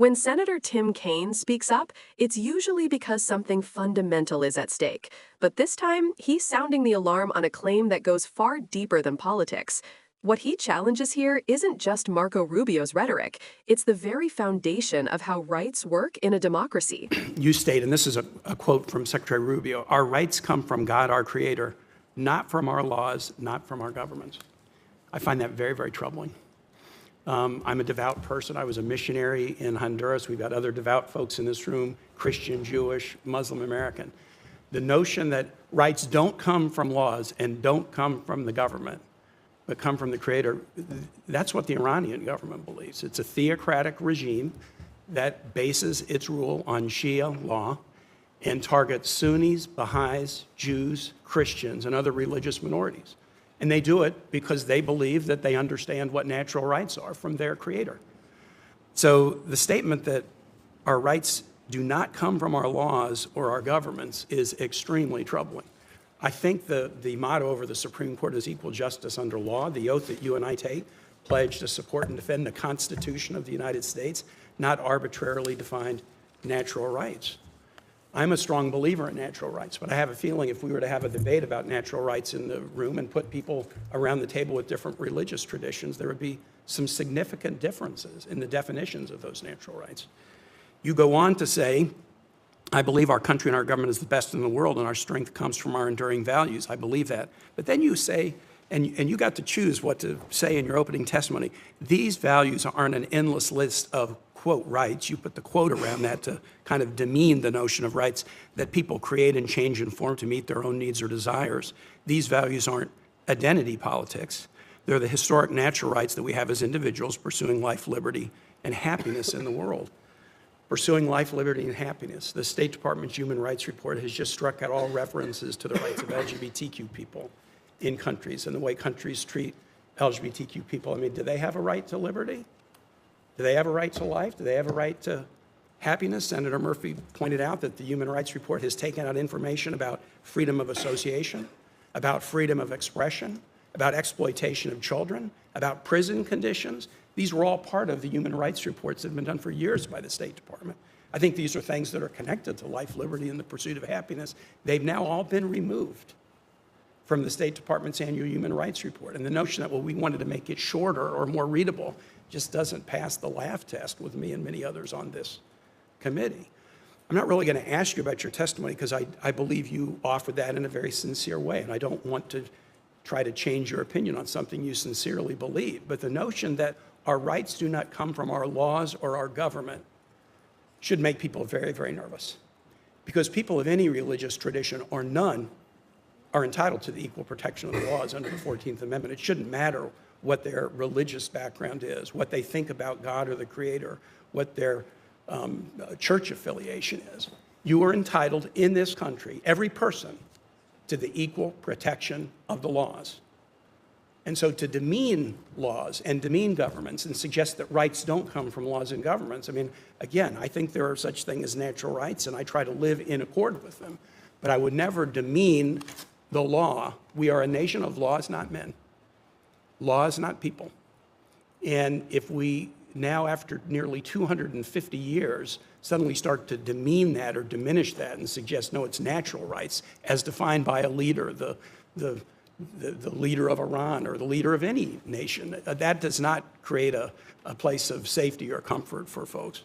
When Senator Tim Kaine speaks up, it's usually because something fundamental is at stake. But this time, he's sounding the alarm on a claim that goes far deeper than politics. What he challenges here isn't just Marco Rubio's rhetoric, it's the very foundation of how rights work in a democracy. You state, and this is a quote from Secretary Rubio, our rights come from God, our Creator, not from our laws, not from our governments. I find that very, very troubling. I'm a devout person. I was a missionary in Honduras. We've got other devout folks in this room, Christian, Jewish, Muslim American. The notion that rights don't come from laws and don't come from the government, but come from the Creator, that's what the Iranian government believes. It's a theocratic regime that bases its rule on Shia law and targets Sunnis, Baha'is, Jews, Christians, and other religious minorities. And they do it because they believe that they understand what natural rights are from their Creator. So the statement that our rights do not come from our laws or our governments is extremely troubling. I think the motto over the Supreme Court is equal justice under law. The oath that you and I take, pledge to support and defend the Constitution of the United States, not arbitrarily defined natural rights. I'm a strong believer in natural rights, but I have a feeling if we were to have a debate about natural rights in the room and put people around the table with different religious traditions, there would be some significant differences in the definitions of those natural rights. You go on to say, I believe our country and our government is the best in the world and our strength comes from our enduring values. I believe that. But then you say, and you got to choose what to say in your opening testimony, these values aren't an endless list of quote rights. You put the quote around that to kind of demean the notion of rights that people create and change and form to meet their own needs or desires. These values aren't identity politics. They're the historic natural rights that we have as individuals pursuing life, liberty, and happiness in the world. Pursuing life, liberty, and happiness. The State Department's Human Rights Report has just struck out all references to the rights of LGBTQ people in countries and the way countries treat LGBTQ people. I mean, do they have a right to liberty? Do they have a right to life? Do they have a right to happiness? Senator Murphy pointed out that the Human Rights Report has taken out information about freedom of association, about freedom of expression, about exploitation of children, about prison conditions. These were all part of the human rights reports that have been done for years by the State Department. I think these are things that are connected to life, liberty, and the pursuit of happiness. They've now all been removed from the State Department's annual human rights report. And the notion that, well, we wanted to make it shorter or more readable just doesn't pass the laugh test with me and many others on this committee. I'm not really going to ask you about your testimony because I believe you offered that in a very sincere way, and I don't want to try to change your opinion on something you sincerely believe. But the notion that our rights do not come from our laws or our government should make people very, very nervous. Because people of any religious tradition or none are entitled to the equal protection of the laws under the 14th Amendment. It shouldn't matter what their religious background is, what they think about God or the Creator, what their church affiliation is. You are entitled in this country, every person, to the equal protection of the laws. And so to demean laws and demean governments and suggest that rights don't come from laws and governments, I mean, again, I think there are such things as natural rights, and I try to live in accord with them. But I would never demean the law. We are a nation of laws, not men. Laws, not people. And if we now, after nearly 250 years, suddenly start to demean that or diminish that and suggest, no, it's natural rights, as defined by a leader, the leader of Iran or the leader of any nation, that does not create a place of safety or comfort for folks.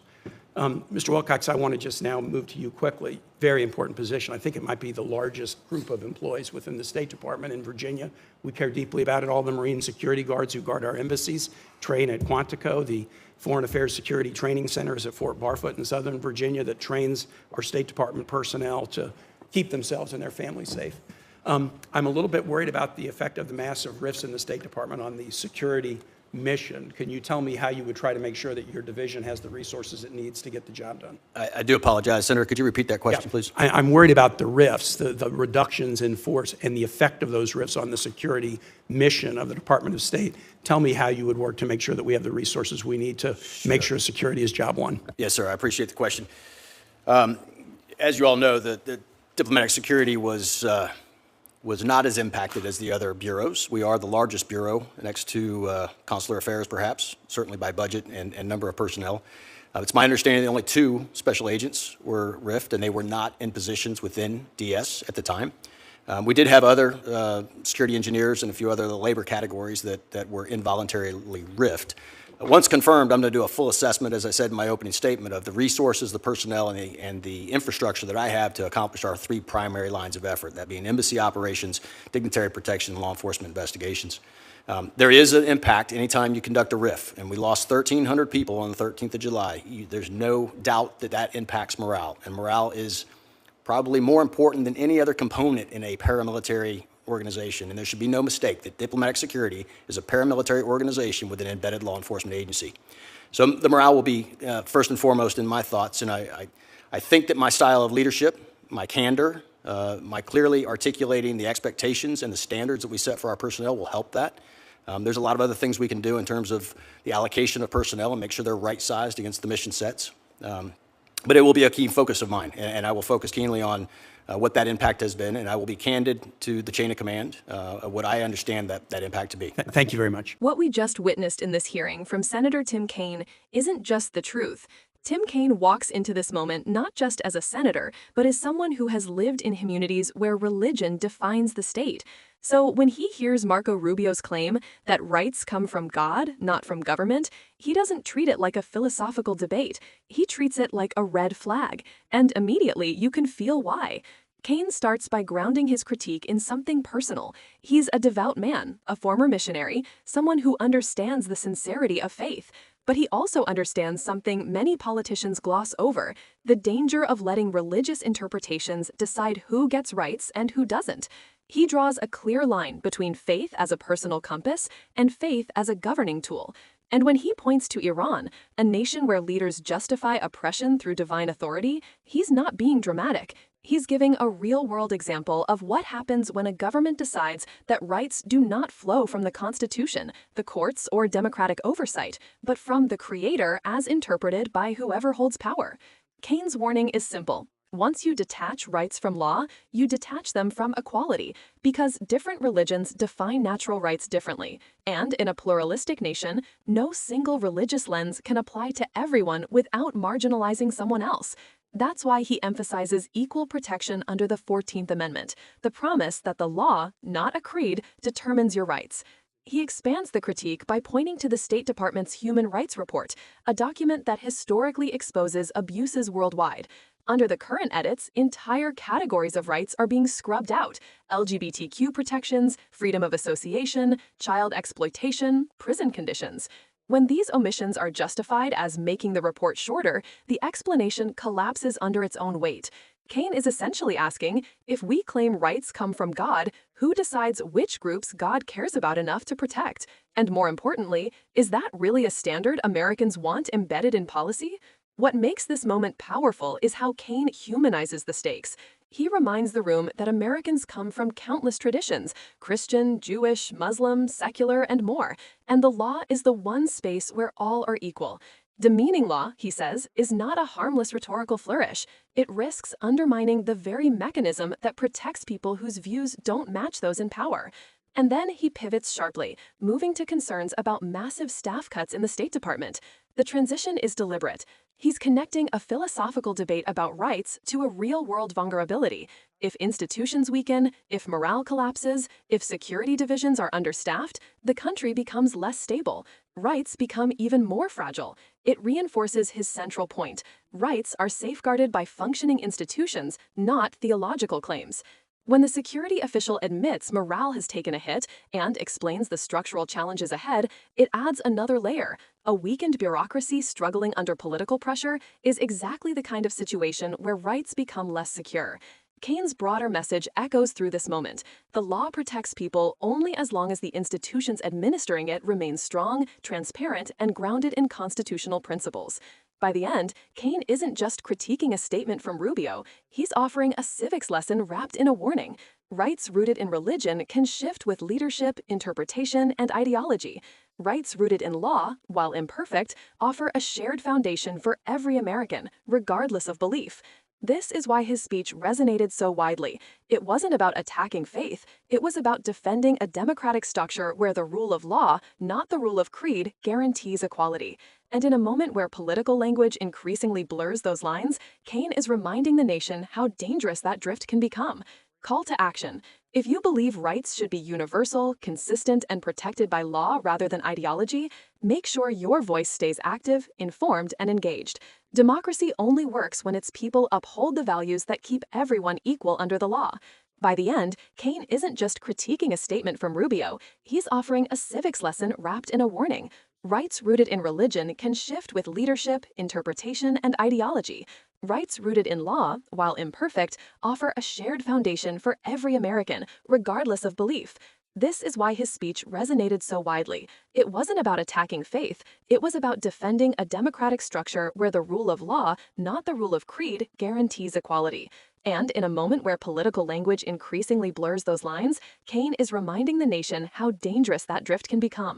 Mr. Wilcox, I want to just now move to you quickly. Very important position. I think it might be the largest group of employees within the State Department in Virginia. We care deeply about it. All the Marine security guards who guard our embassies train at Quantico. The Foreign Affairs Security Training Center is at Fort Barfoot in Southern Virginia that trains our State Department personnel to keep themselves and their families safe. I'm a little bit worried about the effect of the massive rifts in the State Department on the security mission. Can you tell me how you would try to make sure that your division has the resources it needs to get the job done? I do apologize. Senator, could you repeat that question, please? I'm worried about the rifts, the reductions in force, and the effect of those rifts on the security mission of the Department of State. Tell me how you would work to make sure that we have the resources we need to make sure security is job one. Yes, sir. I appreciate the question. As you all know, the diplomatic security was not as impacted as the other bureaus. We are the largest bureau next to consular affairs, perhaps, certainly by budget and number of personnel. It's my understanding that only 2 special agents were RIFed, and they were not in positions within DS at the time. We did have other security engineers and a few other labor categories that were involuntarily RIFed. Once confirmed, I'm going to do a full assessment, as I said in my opening statement, of the resources, the personnel, and the infrastructure that I have to accomplish our 3 primary lines of effort, that being embassy operations, dignitary protection, and law enforcement investigations. There is an impact anytime you conduct a RIF, and we lost 1,300 people on the 13th of July. There's no doubt that that impacts morale, and morale is probably more important than any other component in a paramilitary organization, and there should be no mistake that diplomatic security is a paramilitary organization with an embedded law enforcement agency. So the morale will be first and foremost in my thoughts, and I think that my style of leadership, my candor, my clearly articulating the expectations and the standards that we set for our personnel will help that. There's a lot of other things we can do in terms of the allocation of personnel and make sure they're right-sized against the mission sets. But it will be a key focus of mine, and I will focus keenly on what that impact has been, and I will be candid to the chain of command of what I understand that impact to be. Thank you very much. What we just witnessed in this hearing from Senator Tim Kaine isn't just the truth. Tim Kaine walks into this moment not just as a senator, but as someone who has lived in communities where religion defines the state. So when he hears Marco Rubio's claim that rights come from God, not from government, he doesn't treat it like a philosophical debate. He treats it like a red flag. And immediately you can feel why. Kaine starts by grounding his critique in something personal. He's a devout man, a former missionary, someone who understands the sincerity of faith. But he also understands something many politicians gloss over, the danger of letting religious interpretations decide who gets rights and who doesn't. He draws a clear line between faith as a personal compass and faith as a governing tool. And when he points to Iran, a nation where leaders justify oppression through divine authority, he's not being dramatic. He's giving a real-world example of what happens when a government decides that rights do not flow from the Constitution, the courts, or democratic oversight, but from the Creator as interpreted by whoever holds power. Kaine's warning is simple. Once you detach rights from law, you detach them from equality, because different religions define natural rights differently. And in a pluralistic nation, no single religious lens can apply to everyone without marginalizing someone else. That's why he emphasizes equal protection under the 14th Amendment, the promise that the law, not a creed, determines your rights. He expands the critique by pointing to the State Department's Human Rights Report, a document that historically exposes abuses worldwide. Under the current edits, entire categories of rights are being scrubbed out: LGBTQ protections, freedom of association, child exploitation, prison conditions. When these omissions are justified as making the report shorter, the explanation collapses under its own weight. Kaine is essentially asking, if we claim rights come from God, who decides which groups God cares about enough to protect? And more importantly, is that really a standard Americans want embedded in policy? What makes this moment powerful is how Kaine humanizes the stakes. He reminds the room that Americans come from countless traditions: Christian, Jewish, Muslim, secular, and more, and the law is the one space where all are equal. Demeaning law, he says, is not a harmless rhetorical flourish. It risks undermining the very mechanism that protects people whose views don't match those in power. And then he pivots sharply, moving to concerns about massive staff cuts in the State Department. The transition is deliberate. He's connecting a philosophical debate about rights to a real-world vulnerability. If institutions weaken, if morale collapses, if security divisions are understaffed, the country becomes less stable. Rights become even more fragile. It reinforces his central point. Rights are safeguarded by functioning institutions, not theological claims. When the security official admits morale has taken a hit and explains the structural challenges ahead, it adds another layer. A weakened bureaucracy struggling under political pressure is exactly the kind of situation where rights become less secure. Kaine's broader message echoes through this moment. The law protects people only as long as the institutions administering it remain strong, transparent, and grounded in constitutional principles. By the end, Kaine isn't just critiquing a statement from Rubio, he's offering a civics lesson wrapped in a warning. Rights rooted in religion can shift with leadership, interpretation, and ideology. Rights rooted in law, while imperfect, offer a shared foundation for every American, regardless of belief. This is why his speech resonated so widely. It wasn't about attacking faith, it was about defending a democratic structure where the rule of law, not the rule of creed, guarantees equality. And in a moment where political language increasingly blurs those lines, Kaine is reminding the nation how dangerous that drift can become. Call to action. If you believe rights should be universal, consistent, and protected by law rather than ideology, make sure your voice stays active, informed, and engaged. Democracy only works when its people uphold the values that keep everyone equal under the law. By the end, Kaine isn't just critiquing a statement from Rubio, he's offering a civics lesson wrapped in a warning. Rights rooted in religion can shift with leadership, interpretation, and ideology. Rights rooted in law, while imperfect, offer a shared foundation for every American, regardless of belief. This is why his speech resonated so widely. It wasn't about attacking faith, it was about defending a democratic structure where the rule of law, not the rule of creed, guarantees equality. And in a moment where political language increasingly blurs those lines, Kaine is reminding the nation how dangerous that drift can become.